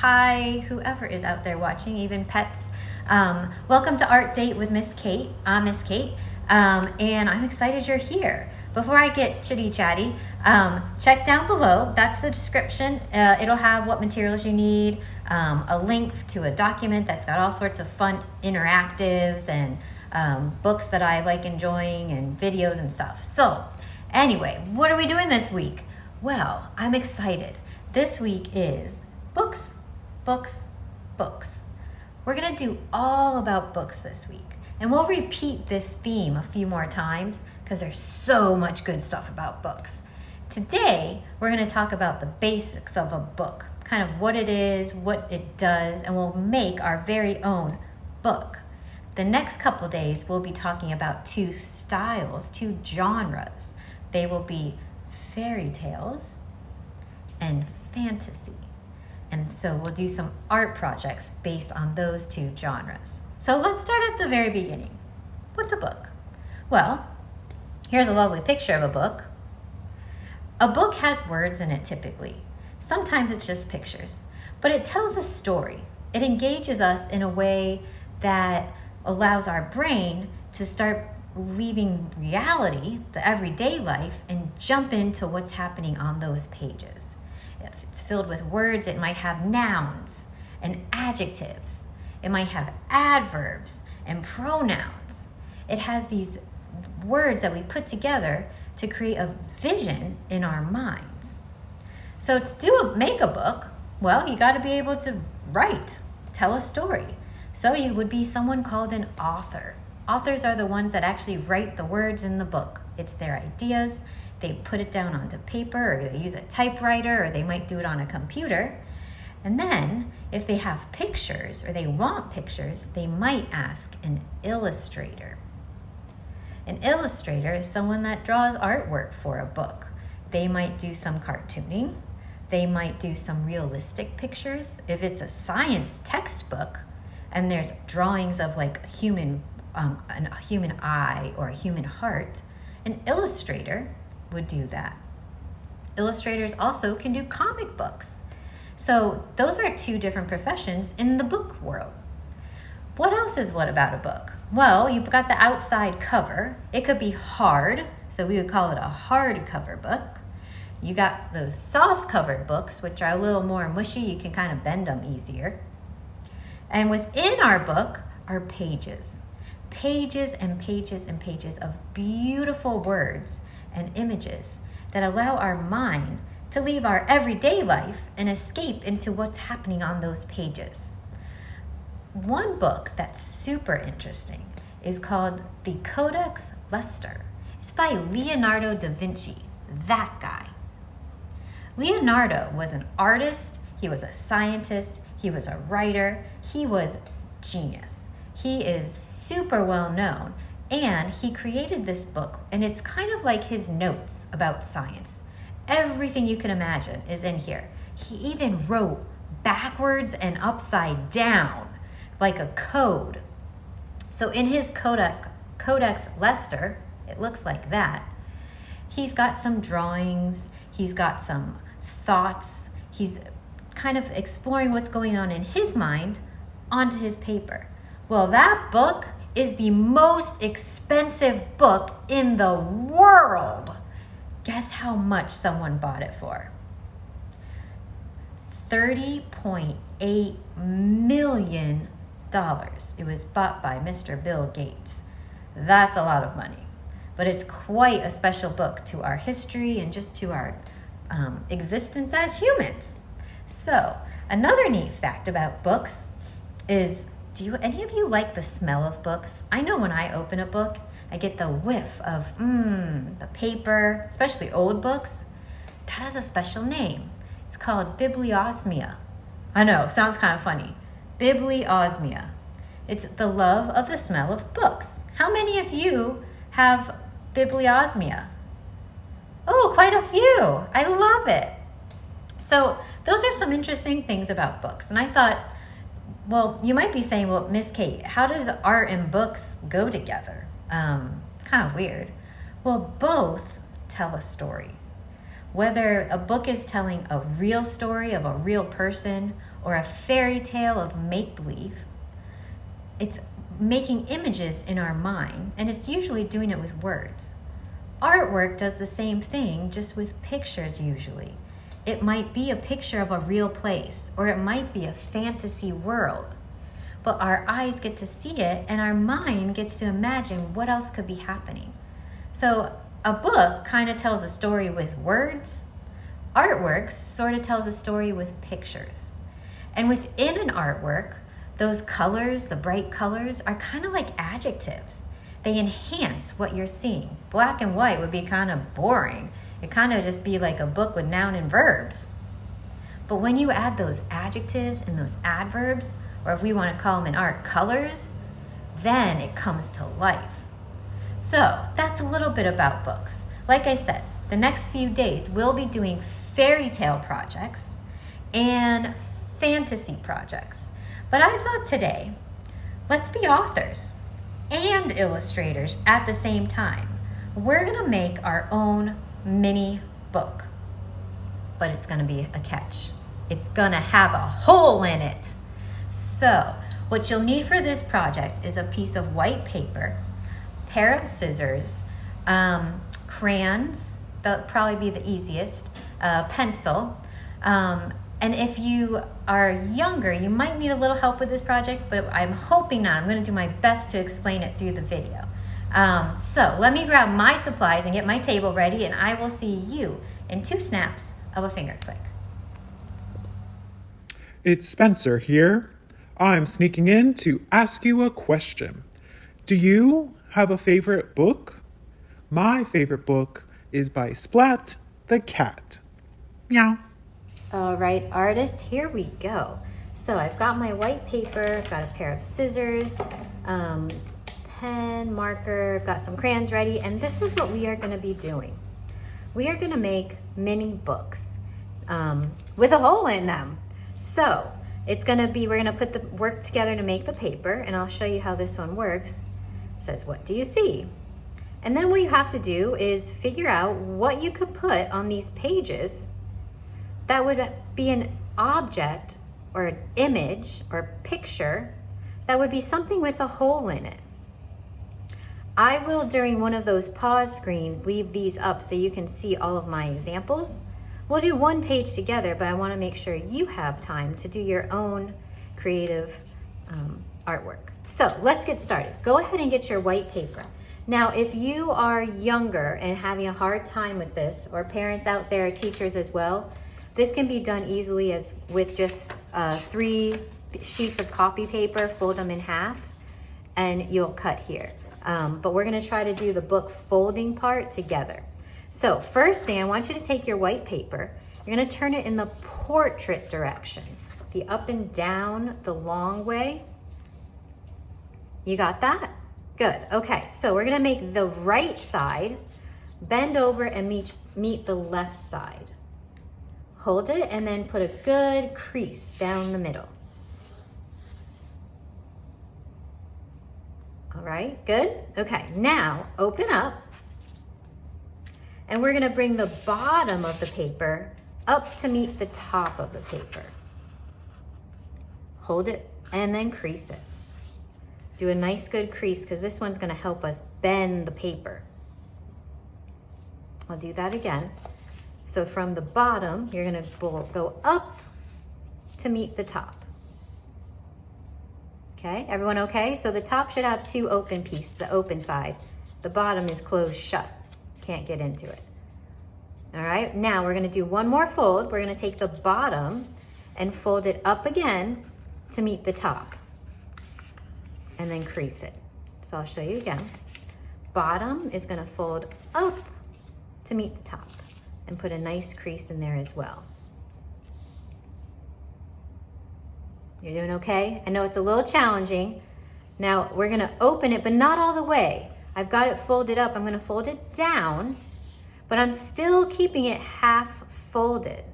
Hi, whoever is out there watching, even pets. Welcome to Art Date with Miss Kate. I'm Miss Kate, and I'm excited you're here. Before I get chitty chatty, check down below. That's the description. It'll have what materials you need, a link to a document that's got all sorts of fun interactives and books that I like enjoying and videos and stuff. So anyway, what are we doing this week? Well, I'm excited. This week is books, books, books. We're gonna do all about books this week. And we'll repeat this theme a few more times because there's so much good stuff about books. Today, we're gonna talk about the basics of a book, kind of what it is, what it does, and we'll make our very own book. The next couple days, we'll be talking about two styles, two genres. They will be fairy tales and fantasy. And so we'll do some art projects based on those two genres. So let's start at the very beginning. What's a book? Well, here's a lovely picture of a book. A book has words in it typically. Sometimes it's just pictures, but it tells a story. It engages us in a way that allows our brain to start leaving reality, the everyday life, and jump into what's happening on those pages. If it's filled with words, it might have nouns and adjectives. It might have adverbs and pronouns. It has these words that we put together to create a vision in our minds. So to make a book, well, you got to be able to write, tell a story. So you would be someone called an author. Authors are the ones that actually write the words in the book. It's their ideas. They put it down onto paper, or they use a typewriter, or they might do it on a computer. And then if they have pictures or they want pictures, they might ask an illustrator. An illustrator is someone that draws artwork for a book. They might do some cartooning. They might do some realistic pictures. If it's a science textbook and there's drawings of like a human eye or a human heart, an illustrator would do that. Illustrators also can do comic books. So those are two different professions in the book world. What else is what about a book? Well, you've got the outside cover. It could be hard, so we would call it a hardcover book. You got those soft covered books, which are a little more mushy. You can kind of bend them easier. And within our book are pages. Pages and pages and pages of beautiful words and images that allow our mind to leave our everyday life and escape into what's happening on those pages. One book that's super interesting is called The Codex Leicester. It's by Leonardo da Vinci, that guy. Leonardo was an artist, he was a scientist, he was a writer, he was genius. He is super well known, and he created this book, and it's kind of like his notes about science. Everything you can imagine is in here. He even wrote backwards and upside down, like a code. So in his Codex Leicester, it looks like that. He's got some drawings, he's got some thoughts, he's kind of exploring what's going on in his mind onto his paper. Well, that book is the most expensive book in the world. Guess how much someone bought it for? $30.8 million. It was bought by Mr. Bill Gates. That's a lot of money, but it's quite a special book to our history and just to our existence as humans. So another neat fact about books is, do any of you like the smell of books? I know when I open a book, I get the whiff of the paper, especially old books. That has a special name. It's called bibliosmia. I know, sounds kind of funny. Bibliosmia. It's the love of the smell of books. How many of you have bibliosmia? Oh, quite a few. I love it. So those are some interesting things about books. And I thought, well, you might be saying, well, Miss Kate, how does art and books go together? It's kind of weird. Well, both tell a story. Whether a book is telling a real story of a real person or a fairy tale of make-believe. It's making images in our mind, and it's usually doing it with words. Artwork does the same thing, just with pictures usually. It might be a picture of a real place, or it might be a fantasy world. But our eyes get to see it, and our mind gets to imagine what else could be happening. So a book kind of tells a story with words. Artwork sort of tells a story with pictures. And within an artwork, those colors, the bright colors, are kind of like adjectives. They enhance what you're seeing. Black and white would be kind of boring. It kind of just be like a book with noun and verbs. But when you add those adjectives and those adverbs, or if we want to call them in art, colors, then it comes to life. So that's a little bit about books. Like I said, the next few days we'll be doing fairy tale projects and fantasy projects. But I thought today, let's be authors and illustrators at the same time. We're gonna make our own mini book, but it's gonna be a catch. It's gonna have a hole in it. So what you'll need for this project is a piece of white paper, pair of scissors, crayons, that'll probably be the easiest, pencil, and if you are younger, you might need a little help with this project, but I'm hoping not. I'm going to do my best to explain it through the video. So let me grab my supplies and get my table ready, and I will see you in 2 snaps of a finger click. It's Spencer here. I'm sneaking in to ask you a question. Do you have a favorite book? My favorite book is by Splat the Cat. Meow. All right, artists, here we go. So I've got my white paper, I've got a pair of scissors, pen, marker, I've got some crayons ready, and this is what we are going to be doing. We are going to make mini books with a hole in them. So it's going to be, we're going to put the work together to make the paper, and I'll show you how this one works. It says, what do you see? And then what you have to do is figure out what you could put on these pages that would be an object or an image or picture that would be something with a hole in it. I will, during one of those pause screens, leave these up so you can see all of my examples. We'll do one page together, but I want to make sure you have time to do your own creative artwork. So let's get started. Go ahead and get your white paper. Now, if you are younger and having a hard time with this, or parents out there, teachers as well, this can be done easily as with just 3 sheets of copy paper, fold them in half, and you'll cut here. But we're gonna try to do the book folding part together. So first thing, I want you to take your white paper, you're gonna turn it in the portrait direction, the up and down, the long way. You got that? Good, okay, so we're gonna make the right side bend over and meet the left side. Hold it and then put a good crease down the middle. All right, good. Okay, now open up, and we're gonna bring the bottom of the paper up to meet the top of the paper. Hold it and then crease it. Do a nice good crease, because this one's gonna help us bend the paper. I'll do that again. So from the bottom, you're gonna go up to meet the top. Okay, everyone okay? So the top should have 2 open pieces, the open side. The bottom is closed shut, can't get into it. All right, now we're gonna do one more fold. We're gonna take the bottom and fold it up again to meet the top, and then crease it. So I'll show you again. Bottom is gonna fold up to meet the top, and put a nice crease in there as well. You're doing okay? I know it's a little challenging. Now we're gonna open it, but not all the way. I've got it folded up. I'm gonna fold it down, but I'm still keeping it half folded.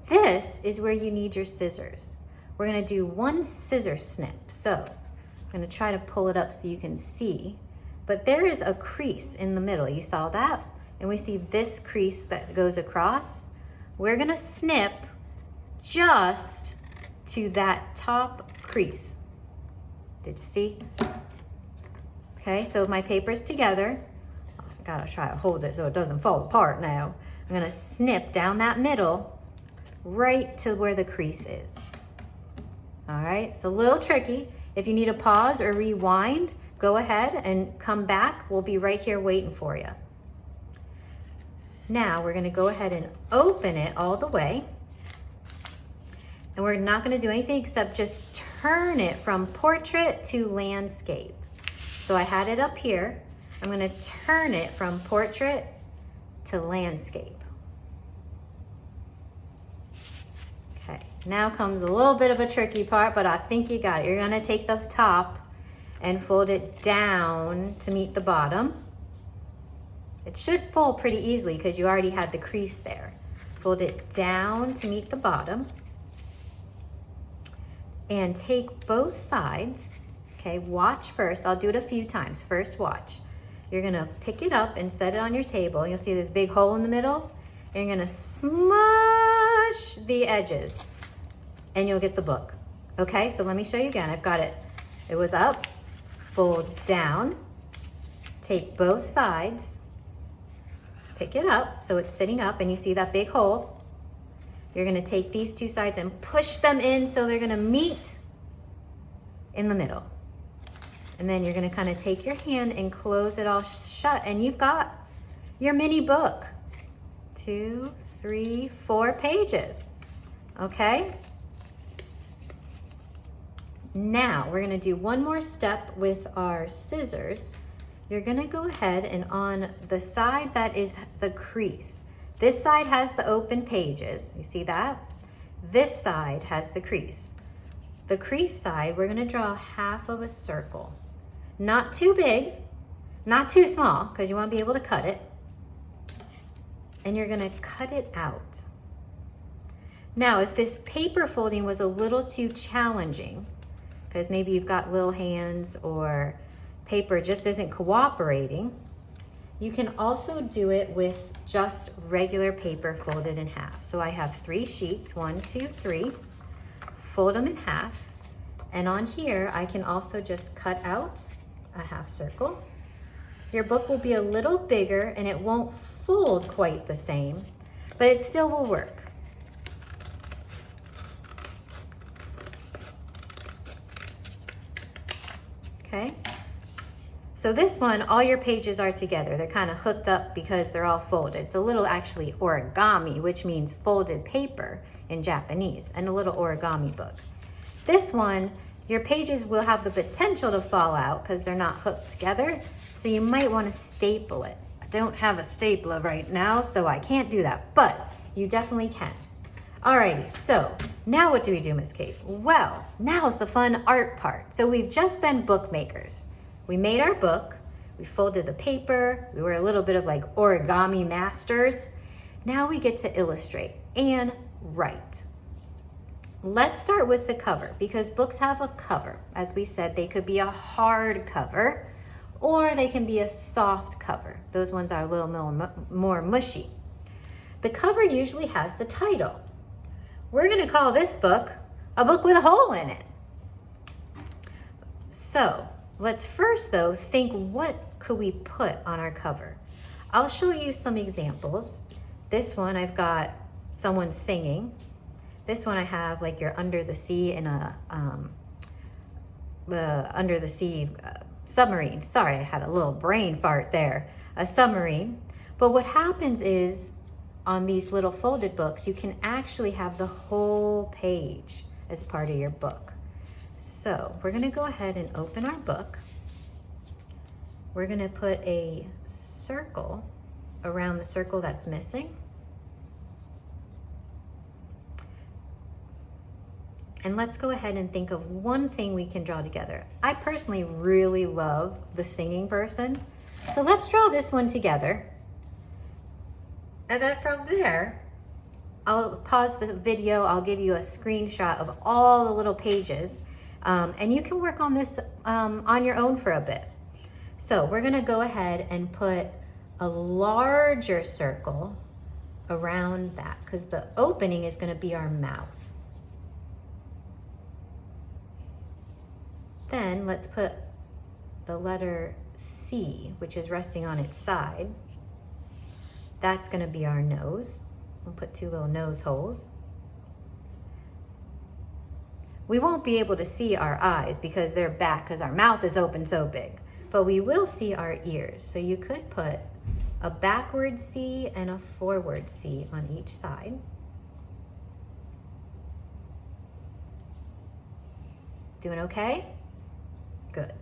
This is where you need your scissors. We're gonna do 1 scissor snip. So I'm gonna try to pull it up so you can see, but there is a crease in the middle. You saw that? And we see this crease that goes across. We're gonna snip just to that top crease. Did you see? Okay, so my paper's together. I gotta try to hold it so it doesn't fall apart now. I'm gonna snip down that middle right to where the crease is. All right, it's a little tricky. If you need to pause or rewind, go ahead and come back. We'll be right here waiting for you. Now we're gonna go ahead and open it all the way. And we're not gonna do anything except just turn it from portrait to landscape. So I had it up here. I'm gonna turn it from portrait to landscape. Okay, now comes a little bit of a tricky part, but I think you got it. You're gonna take the top and fold it down to meet the bottom. It should fold pretty easily because you already had the crease there. Fold it down to meet the bottom. And take both sides, okay, watch first. I'll do it a few times. First, watch. You're gonna pick it up and set it on your table. You'll see this big hole in the middle. And you're gonna smush the edges and you'll get the book. Okay, so let me show you again. I've got it. It was up, folds down, take both sides, pick it up so it's sitting up and you see that big hole. You're gonna take these two sides and push them in so they're gonna meet in the middle. And then you're gonna kind of take your hand and close it all shut and you've got your mini book. 2, 3, 4 pages, okay? Now we're gonna do one more step with our scissors. You're gonna go ahead and on the side that is the crease, this side has the open pages, you see that? This side has the crease. The crease side, we're gonna draw half of a circle. Not too big, not too small, because you wanna be able to cut it. And you're gonna cut it out. Now, if this paper folding was a little too challenging, because maybe you've got little hands or paper just isn't cooperating, you can also do it with just regular paper folded in half. So I have 3 sheets, 1, 2, 3, fold them in half. And on here, I can also just cut out a half circle. Your book will be a little bigger and it won't fold quite the same, but it still will work. Okay. So this one, all your pages are together. They're kind of hooked up because they're all folded. It's a little actually origami, which means folded paper in Japanese, and a little origami book. This one, your pages will have the potential to fall out because they're not hooked together. So you might want to staple it. I don't have a stapler right now, so I can't do that, but you definitely can. Alrighty, so now what do we do, Miss Kate? Well, now's the fun art part. So we've just been bookmakers. We made our book, we folded the paper, we were a little bit of like origami masters. Now we get to illustrate and write. Let's start with the cover because books have a cover. As we said, they could be a hard cover or they can be a soft cover. Those ones are a little more mushy. The cover usually has the title. We're gonna call this book a book with a hole in it. So let's first though think, what could we put on our cover? I'll show you some examples. This one I've got someone singing. This one I have like you're under the sea in a under the sea submarine. Sorry, I had a little brain fart there. A submarine. But what happens is on these little folded books, you can actually have the whole page as part of your book. So we're gonna go ahead and open our book. We're gonna put a circle around the circle that's missing. And let's go ahead and think of one thing we can draw together. I personally really love the singing person. So let's draw this one together. And then from there, I'll pause the video. I'll give you a screenshot of all the little pages. And you can work on this on your own for a bit. So we're gonna go ahead and put a larger circle around that because the opening is gonna be our mouth. Then let's put the letter C, which is resting on its side. That's going to be our nose. We'll put 2 little nose holes. We won't be able to see our eyes because they're back because our mouth is open so big, but we will see our ears. So you could put a backward C and a forward C on each side. Doing okay? Good.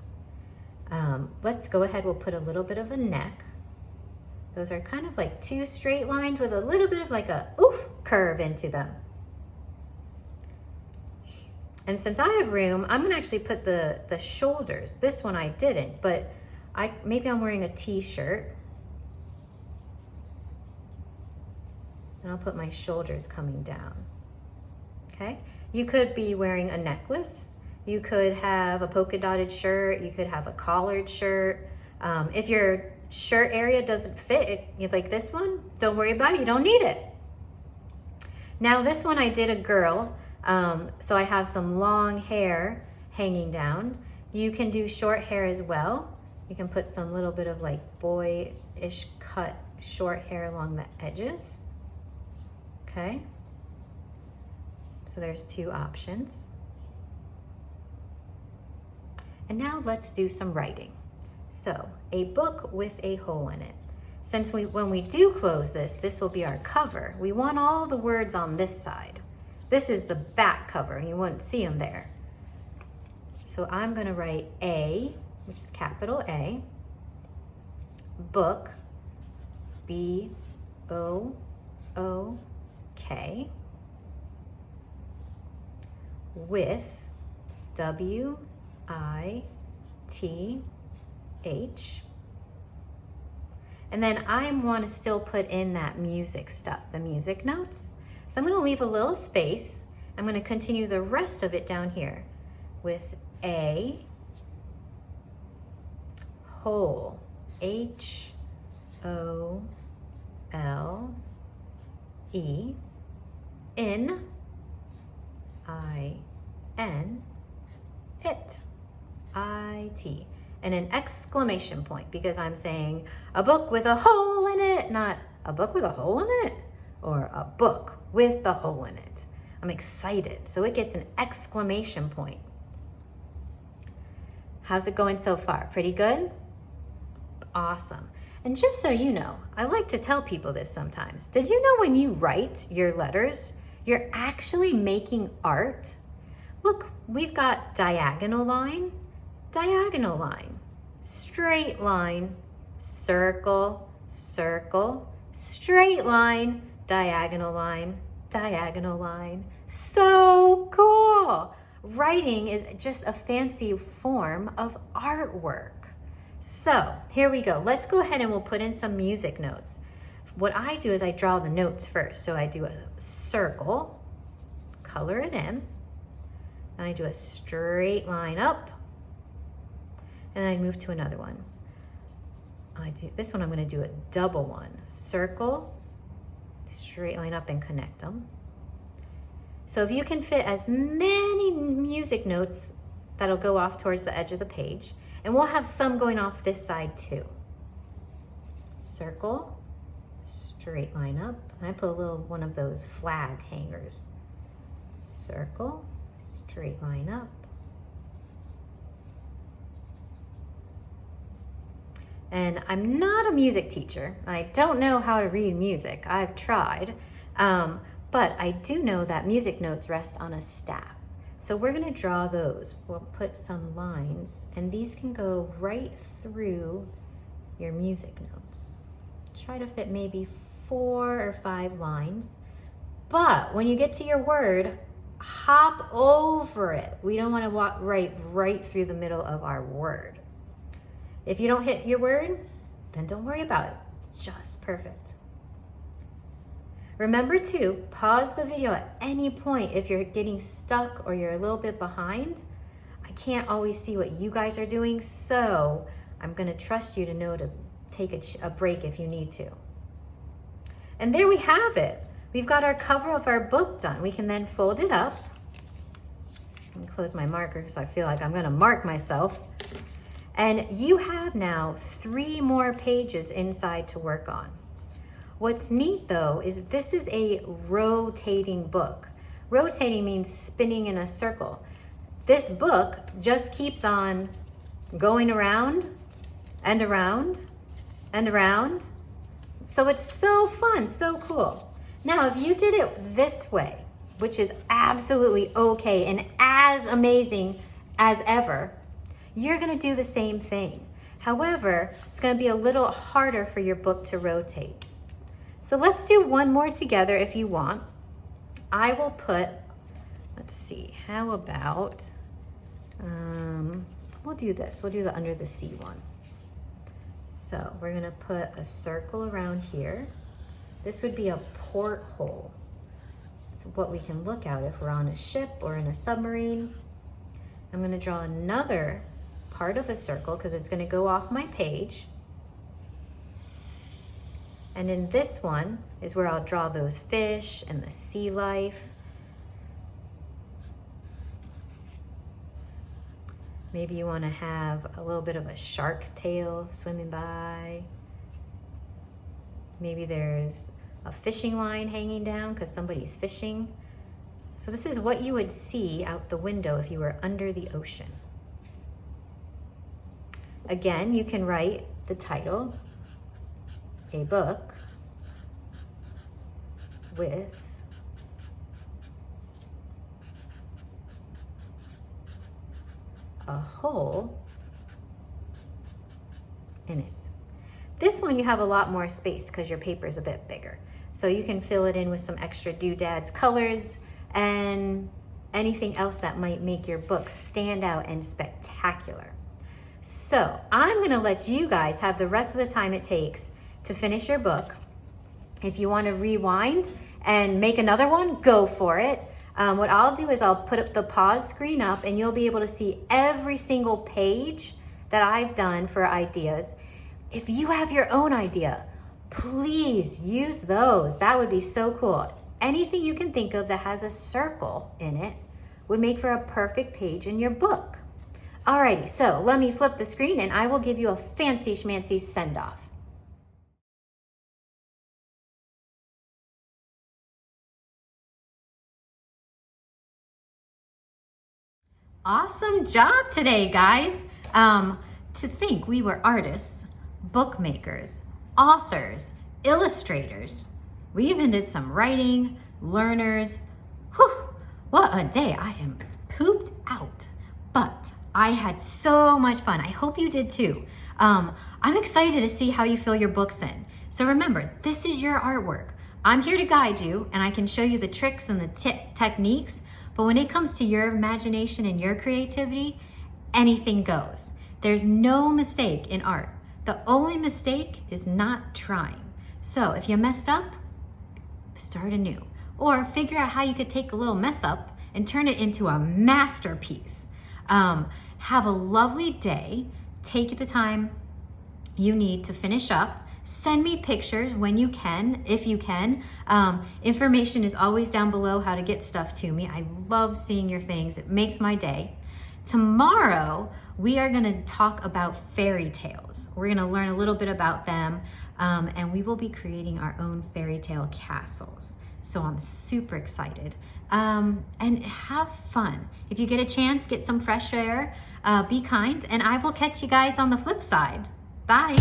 Let's go ahead, we'll put a little bit of a neck. Those are kind of like 2 straight lines with a little bit of like a oof curve into them. And since I have room, I'm gonna actually put the shoulders. This one I didn't, but maybe I'm wearing a t-shirt. And I'll put my shoulders coming down, okay? You could be wearing a necklace. You could have a polka dotted shirt. You could have a collared shirt. If your shirt area doesn't fit, like this one, don't worry about it, you don't need it. Now this one I did a girl, so I have some long hair hanging down. You can do short hair as well. You can put some little bit of like boyish cut short hair along the edges. Okay, so there's 2 options. And now let's do some writing. So a book with a hole in it. Since when we do close this, this will be our cover. We want all the words on this side. This is the back cover, and you wouldn't see them there. So I'm gonna write A, which is capital A, book, B-O-O-K, with, W-I-T-H. And then I want to still put in that music stuff, the music notes. So I'm going to leave a little space. I'm going to continue the rest of it down here with A, whole, H-O-L-E, in, I-N, it, I-T, and an exclamation point, because I'm saying a book with a hole in it, not a book with a hole in it, or a book with a hole in it. I'm excited, so it gets an exclamation point. How's it going so far? Pretty good? Awesome. And just so you know, I like to tell people this sometimes. Did you know when you write your letters, you're actually making art? Look, we've got diagonal line, straight line, circle, circle, straight line, diagonal line, diagonal line. So cool! Writing is just a fancy form of artwork. So here we go. Let's go ahead and we'll put in some music notes. What I do is I draw the notes first. So I do a circle, color it in, and I do a straight line up, and then I move to another one. I do this one, I'm going to do a double one. Circle, straight line up, and connect them. So if you can fit as many music notes, that'll go off towards the edge of the page. And we'll have some going off this side too. Circle, straight line up. And I put a little one of those flag hangers. Circle, straight line up. And I'm not a music teacher. I don't know how to read music. I've tried. But I do know that music notes rest on a staff. So we're gonna draw those. We'll put some lines, and these can go right through your music notes. Try to fit maybe 4 or 5 lines. But when you get to your word, hop over it. We don't wanna walk right through the middle of our word. If you don't hit your word, then don't worry about it. It's just perfect. Remember to pause the video at any point if you're getting stuck or you're a little bit behind. I can't always see what you guys are doing, so I'm gonna trust you to know to take a break if you need to. And there we have it. We've got our cover of our book done. We can then fold it up Let me close my marker because I feel like I'm gonna mark myself. And you have now 3 more pages inside to work on. What's neat though is this is a rotating book. Rotating means spinning in a circle. This book just keeps on going around and around and around. So it's so fun, so cool. Now, if you did it this way, which is absolutely okay and as amazing as ever, you're gonna do the same thing. However, it's gonna be a little harder for your book to rotate. So let's do one more together if you want. I will put, let's see, how about, we'll do this. We'll do the under the sea one. So we're gonna put a circle around here. This would be a porthole. It's what we can look out if we're on a ship or in a submarine. I'm gonna draw another part of a circle because it's gonna go off my page. And in this one is where I'll draw those fish and the sea life. Maybe you want to have a little bit of a shark tail swimming by. Maybe there's a fishing line hanging down because somebody's fishing. So this is what you would see out the window if you were under the ocean. Again, you can write the title, a book with a hole in it. This one you have a lot more space because your paper is a bit bigger. So you can fill it in with some extra doodads, colors, and anything else that might make your book stand out and spectacular. So I'm gonna let you guys have the rest of the time it takes to finish your book. If you wanna rewind and make another one, go for it. What I'll do is I'll put up the pause screen up and you'll be able to see every single page that I've done for ideas. If you have your own idea, please use those. That would be so cool. Anything you can think of that has a circle in it would make for a perfect page in your book. Alrighty, so let me flip the screen and I will give you a fancy schmancy send-off. Awesome job today, guys. To think we were artists, bookmakers, authors, illustrators. We even did some writing, learners. Whew, what a day. I am pooped out, but I had so much fun. I hope you did too. I'm excited to see how you fill your books in. So remember, this is your artwork. I'm here to guide you and I can show you the tricks and the techniques, but when it comes to your imagination and your creativity, anything goes. There's no mistake in art. The only mistake is not trying. So if you messed up, start anew. Or figure out how you could take a little mess up and turn it into a masterpiece. Have a lovely day. Take the time you need to finish up. Send me pictures when you can, if you can. Information is always down below how to get stuff to me. I love seeing your things. It makes my day. Tomorrow, we are gonna talk about fairy tales. We're gonna learn a little bit about them, and we will be creating our own fairy tale castles. So I'm super excited. And have fun. If you get a chance, get some fresh air, be kind, and I will catch you guys on the flip side. Bye.